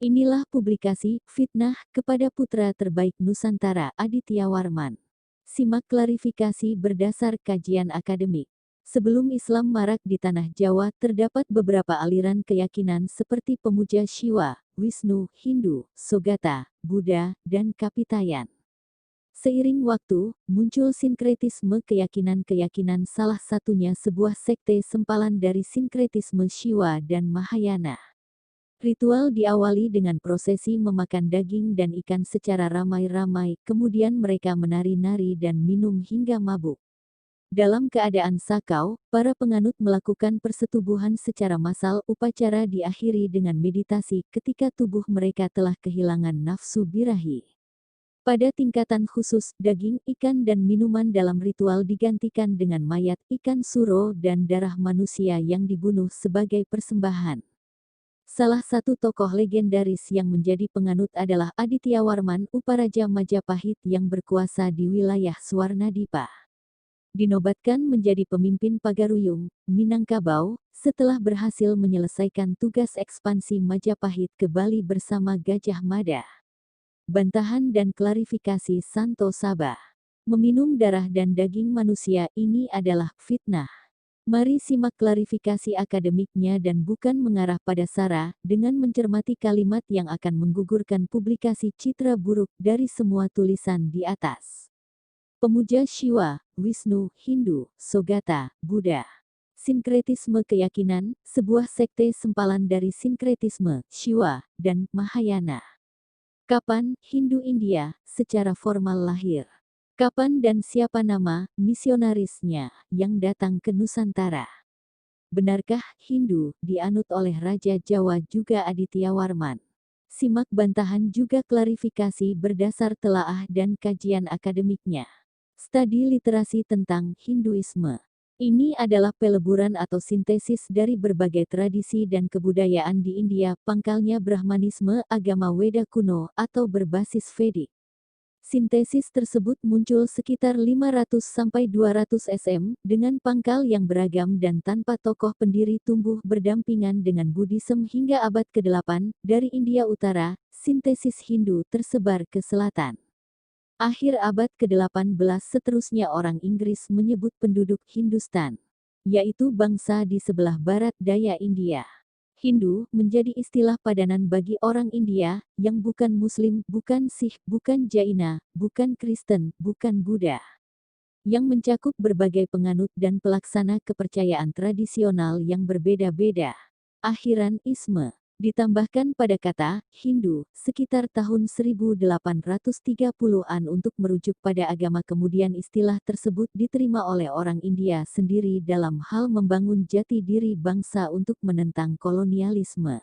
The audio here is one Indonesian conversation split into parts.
Inilah publikasi Fitnah kepada Putra Terbaik Nusantara Aditya Warman. Simak klarifikasi berdasar kajian akademik. Sebelum Islam marak di tanah Jawa, terdapat beberapa aliran keyakinan seperti pemuja Shiva, Wisnu, Hindu, Sogata, Buddha, dan Kapitayan. Seiring waktu, muncul sinkretisme keyakinan-keyakinan, salah satunya sebuah sekte sempalan dari sinkretisme Shiva dan Mahayana. Ritual diawali dengan prosesi memakan daging dan ikan secara ramai-ramai, kemudian mereka menari-nari dan minum hingga mabuk. Dalam keadaan sakau, para penganut melakukan persetubuhan secara massal. Upacara diakhiri dengan meditasi ketika tubuh mereka telah kehilangan nafsu birahi. Pada tingkatan khusus, daging, ikan dan minuman dalam ritual digantikan dengan mayat, ikan suro dan darah manusia yang dibunuh sebagai persembahan. Salah satu tokoh legendaris yang menjadi penganut adalah Aditya Warman, Uparaja Majapahit yang berkuasa di wilayah Swarnadipa. Dinobatkan menjadi pemimpin Pagaruyung, Minangkabau, setelah berhasil menyelesaikan tugas ekspansi Majapahit ke Bali bersama Gajah Mada. Bantahan dan klarifikasi Santo Sabah. Meminum darah dan daging manusia ini adalah fitnah. Mari simak klarifikasi akademiknya dan bukan mengarah pada sara, dengan mencermati kalimat yang akan menggugurkan publikasi citra buruk dari semua tulisan di atas. Pemuja Shiva, Wisnu, Hindu, Sogata, Buddha. Sinkretisme keyakinan, sebuah sekte sempalan dari sinkretisme, Shiva, dan Mahayana. Kapan Hindu India secara formal lahir? Kapan dan siapa nama misionarisnya yang datang ke Nusantara? Benarkah Hindu dianut oleh Raja Jawa juga Aditya Warman? Simak bantahan juga klarifikasi berdasar telaah dan kajian akademiknya. Studi literasi tentang Hinduisme. Ini adalah peleburan atau sintesis dari berbagai tradisi dan kebudayaan di India, pangkalnya Brahmanisme, agama Weda kuno, atau berbasis Vedic. Sintesis tersebut muncul sekitar 500-200 SM, dengan pangkal yang beragam dan tanpa tokoh pendiri, tumbuh berdampingan dengan Buddhisme hingga abad ke-8, dari India Utara, sintesis Hindu tersebar ke selatan. Akhir abad ke-18 seterusnya orang Inggris menyebut penduduk Hindustan, yaitu bangsa di sebelah barat daya India. Hindu menjadi istilah padanan bagi orang India yang bukan Muslim, bukan Sikh, bukan Jaina, bukan Kristen, bukan Buddha. Yang mencakup berbagai penganut dan pelaksana kepercayaan tradisional yang berbeda-beda. Akhiran isme ditambahkan pada kata Hindu sekitar tahun 1830-an untuk merujuk pada agama. Kemudian istilah tersebut diterima oleh orang India sendiri dalam hal membangun jati diri bangsa untuk menentang kolonialisme.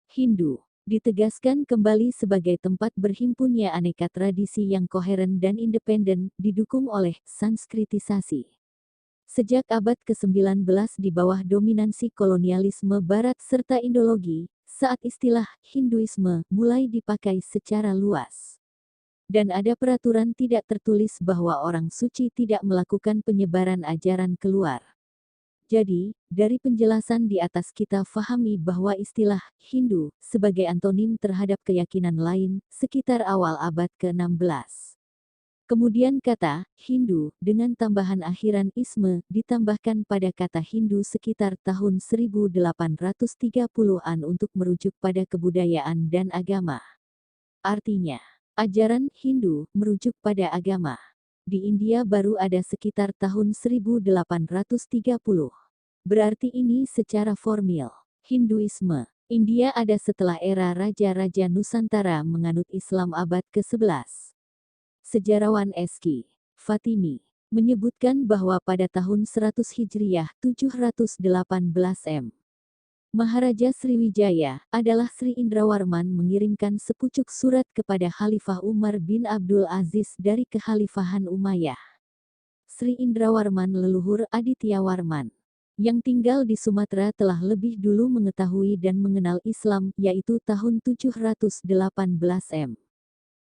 Hindu ditegaskan kembali sebagai tempat berhimpunnya aneka tradisi yang koheren dan independen, didukung oleh sanskritisasi. Sejak abad ke-19 di bawah dominansi kolonialisme Barat serta Indologi, saat istilah Hinduisme mulai dipakai secara luas. Dan ada peraturan tidak tertulis bahwa orang suci tidak melakukan penyebaran ajaran keluar. Jadi, dari penjelasan di atas kita fahami bahwa istilah Hindu sebagai antonim terhadap keyakinan lain sekitar awal abad ke-16. Kemudian kata Hindu dengan tambahan akhiran isme ditambahkan pada kata Hindu sekitar tahun 1830-an untuk merujuk pada kebudayaan dan agama. Artinya, ajaran Hindu merujuk pada agama. Di India baru ada sekitar tahun 1830. Berarti ini secara formil. Hinduisme India ada setelah era Raja-Raja Nusantara menganut Islam abad ke-11. Sejarawan Eski Fatimi menyebutkan bahwa pada tahun 100 Hijriah 718 M. Maharaja Sriwijaya adalah Sri Indrawarman mengirimkan sepucuk surat kepada Khalifah Umar bin Abdul Aziz dari Kekhalifahan Umayyah. Sri Indrawarman leluhur Aditya Warman yang tinggal di Sumatera telah lebih dulu mengetahui dan mengenal Islam, yaitu tahun 718 M.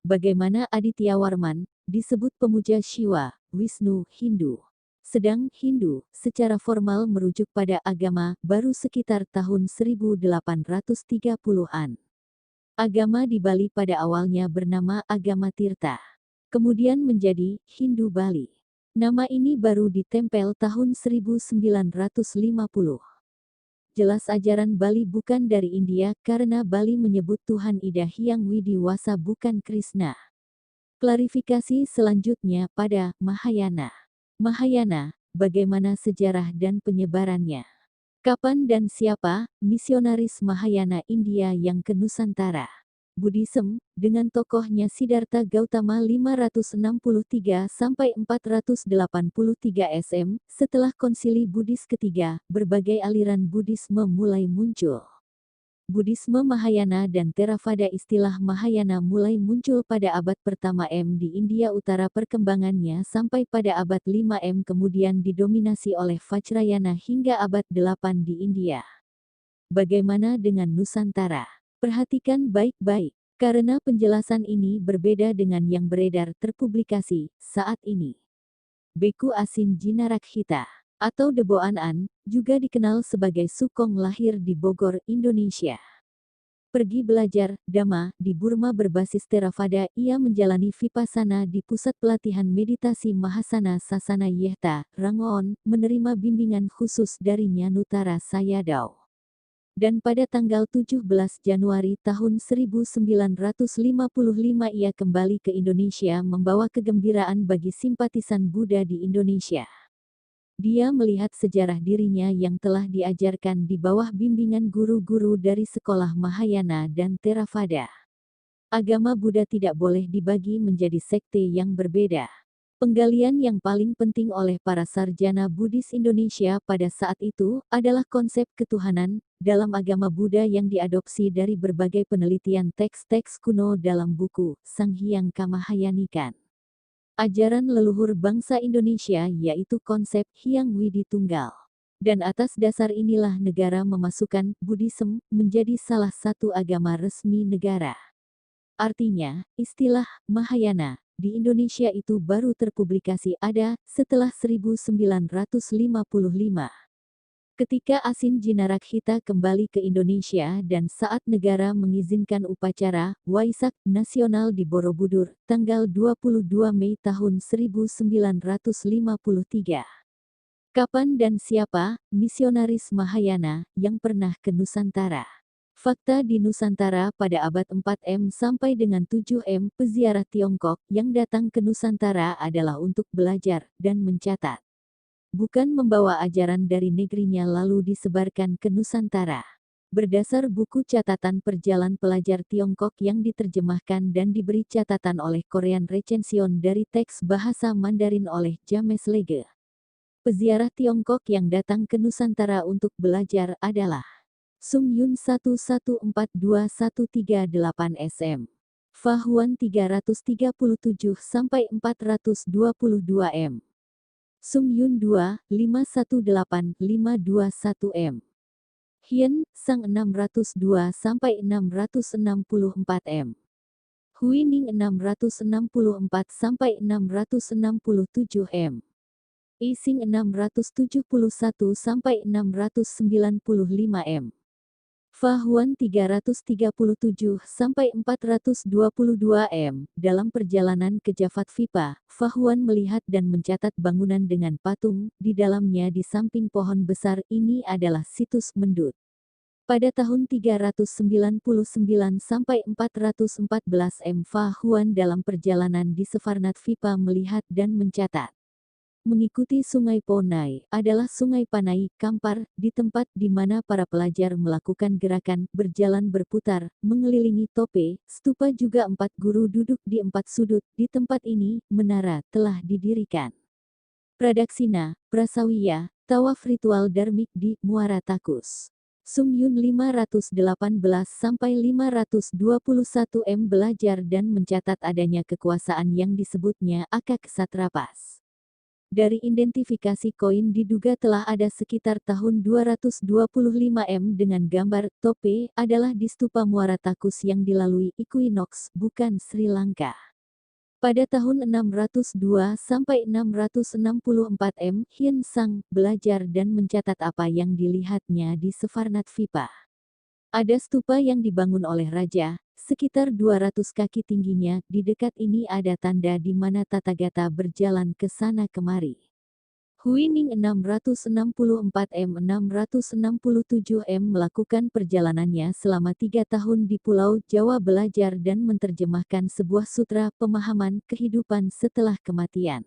Bagaimana Aditya Warman disebut pemuja Shiva, Wisnu, Hindu. Sedang Hindu secara formal merujuk pada agama baru sekitar tahun 1830-an. Agama di Bali pada awalnya bernama Agama Tirta. Kemudian menjadi Hindu Bali. Nama ini baru ditempel tahun 1950. Jelas ajaran Bali bukan dari India karena Bali menyebut Tuhan Ida Hyang Widiwasa bukan Krishna. Klarifikasi selanjutnya pada Mahayana. Mahayana, bagaimana sejarah dan penyebarannya? Kapan dan siapa misionaris Mahayana India yang ke Nusantara? Buddhism, dengan tokohnya Siddhartha Gautama 563–483 SM, setelah konsili Buddhis ketiga, berbagai aliran Buddhisme mulai muncul. Buddhisme Mahayana dan Theravada. Istilah Mahayana mulai muncul pada abad pertama M di India Utara. Perkembangannya sampai pada abad 5 M kemudian didominasi oleh Vajrayana hingga abad 8 di India. Bagaimana dengan Nusantara? Perhatikan baik-baik, karena penjelasan ini berbeda dengan yang beredar terpublikasi saat ini. Beku Asin Jinarakhita atau Debo An, juga dikenal sebagai Sukong, lahir di Bogor, Indonesia. Pergi belajar Dhamma di Burma berbasis Theravada. Ia menjalani Vipassana di Pusat Pelatihan Meditasi Mahasana Sasana Yehta, Rangoon, menerima bimbingan khusus dari Nyanutara Sayadaw. Dan pada tanggal 17 Januari tahun 1955 ia kembali ke Indonesia membawa kegembiraan bagi simpatisan Buddha di Indonesia. Dia melihat sejarah dirinya yang telah diajarkan di bawah bimbingan guru-guru dari sekolah Mahayana dan Theravada. Agama Buddha tidak boleh dibagi menjadi sekte yang berbeda. Penggalian yang paling penting oleh para sarjana Buddhis Indonesia pada saat itu adalah konsep ketuhanan dalam agama Buddha yang diadopsi dari berbagai penelitian teks-teks kuno dalam buku Sang Hyang Kamahayanikan. Ajaran leluhur bangsa Indonesia yaitu konsep Hyang Widi Tunggal. Dan atas dasar inilah negara memasukkan Buddhism menjadi salah satu agama resmi negara. Artinya, istilah Mahayana di Indonesia itu baru terpublikasi ada setelah 1955. Ketika Asin Jinarakhita kembali ke Indonesia dan saat negara mengizinkan upacara Waisak Nasional di Borobudur, tanggal 22 Mei tahun 1953. Kapan dan siapa misionaris Mahayana yang pernah ke Nusantara? Fakta di Nusantara pada abad 4 M sampai dengan 7 M, peziarah Tiongkok yang datang ke Nusantara adalah untuk belajar dan mencatat. Bukan membawa ajaran dari negerinya lalu disebarkan ke Nusantara. Berdasar buku catatan perjalanan pelajar Tiongkok yang diterjemahkan dan diberi catatan oleh Korean Recension dari teks bahasa Mandarin oleh James Lege. Peziarah Tiongkok yang datang ke Nusantara untuk belajar adalah Sung Yun 1142138 SM. Fahuan 337–422 M. Sung Yun 2, 518–521 M. Hien, Sang 602–664 M. Huining 664–667 M. Ising 671–695 M. Fahuan 337–422 M. Dalam perjalanan ke Javad Vipa, Fahuan melihat dan mencatat bangunan dengan patung, di dalamnya di samping pohon besar ini adalah situs Mendut. Pada tahun 399–414 M. Fahuan dalam perjalanan di Sefarnat Vipa melihat dan mencatat. Mengikuti Sungai Ponai adalah Sungai Panai Kampar, di tempat di mana para pelajar melakukan gerakan berjalan berputar, mengelilingi tope, stupa juga 4 guru duduk di 4 sudut. Di tempat ini, menara telah didirikan. Pradaksina, Prasawiya, tawaf ritual darmik di Muara Takus. Sung Yun 518–521 M belajar dan mencatat adanya kekuasaan yang disebutnya Akak Satrapas. Dari identifikasi koin diduga telah ada sekitar tahun 225 M dengan gambar tope adalah di stupa Muara Takus yang dilalui Equinox, bukan Sri Lanka. Pada tahun 602–664 M, Hien Sang belajar dan mencatat apa yang dilihatnya di Sefarnat Vipa. Ada stupa yang dibangun oleh raja, sekitar 200 kaki tingginya. Di dekat ini ada tanda di mana Tathagata berjalan ke sana kemari. Huining 664 667 melakukan perjalanannya selama 3 tahun di Pulau Jawa belajar dan menerjemahkan sebuah sutra pemahaman kehidupan setelah kematian.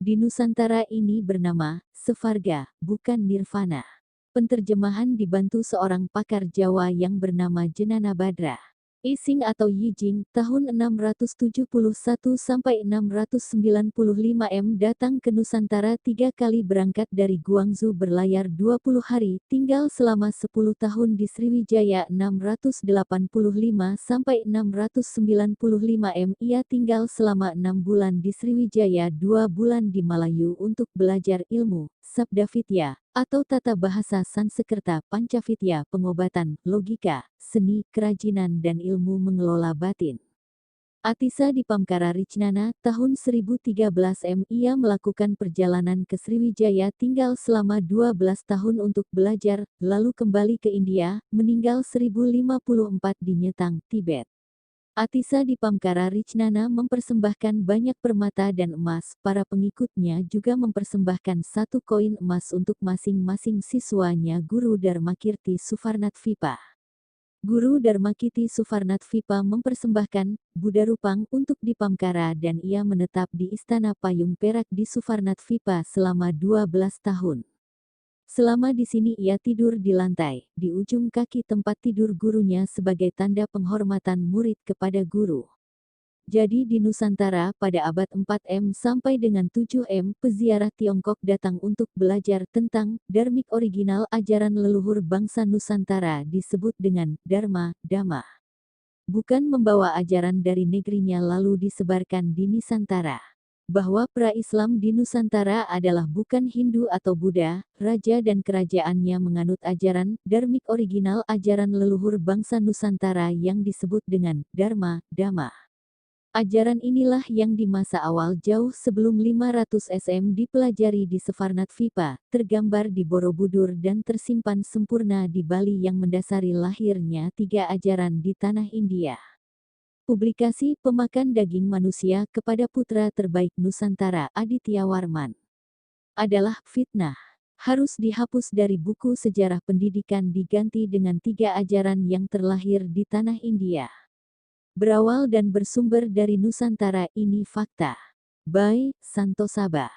Di Nusantara ini bernama Sevarga, bukan Nirvana. Penterjemahan dibantu seorang pakar Jawa yang bernama Jenana Badra. Ising atau Yijing, tahun 671 sampai 695 datang ke Nusantara 3 kali berangkat dari Guangzhou berlayar 20 hari, tinggal selama 10 tahun di Sriwijaya 685 sampai 695 ia tinggal selama 6 bulan di Sriwijaya 2 bulan di Malayu untuk belajar ilmu, Sabda Vidya, atau tata bahasa Sanskerta, Pancavitya, pengobatan, logika, seni, kerajinan dan ilmu mengelola batin. Atisa di Pamkara Ricnana, tahun 1013 ia melakukan perjalanan ke Sriwijaya tinggal selama 12 tahun untuk belajar, lalu kembali ke India, meninggal 1054 di Nyetang, Tibet. Atisa di Pamkara Ricnana mempersembahkan banyak permata dan emas, para pengikutnya juga mempersembahkan 1 koin emas untuk masing-masing siswanya. Guru Dharmakirti Suvarnatvipa. Guru Dharmakirti Suvarnatvipa mempersembahkan Buddha Rupang untuk di Pamkara dan ia menetap di Istana Payung Perak di Suvarnatvipa selama 12 tahun. Selama di sini ia tidur di lantai, di ujung kaki tempat tidur gurunya sebagai tanda penghormatan murid kepada guru. Jadi di Nusantara pada abad 4 sampai dengan 7 peziarah Tiongkok datang untuk belajar tentang dharmik original ajaran leluhur bangsa Nusantara disebut dengan Dharma, Dhamma. Bukan membawa ajaran dari negerinya lalu disebarkan di Nusantara. Bahwa pra-Islam di Nusantara adalah bukan Hindu atau Buddha, raja dan kerajaannya menganut ajaran dharmik original ajaran leluhur bangsa Nusantara yang disebut dengan Dharma, Dhamma. Ajaran inilah yang di masa awal jauh sebelum 500 dipelajari di Suvarnatvipa, tergambar di Borobudur dan tersimpan sempurna di Bali yang mendasari lahirnya 3 ajaran di tanah India. Publikasi Pemakan Daging Manusia kepada Putra Terbaik Nusantara Aditya Warman adalah fitnah. Harus dihapus dari buku sejarah pendidikan diganti dengan 3 ajaran yang terlahir di tanah India. Berawal dan bersumber dari Nusantara ini fakta. By Santosaba.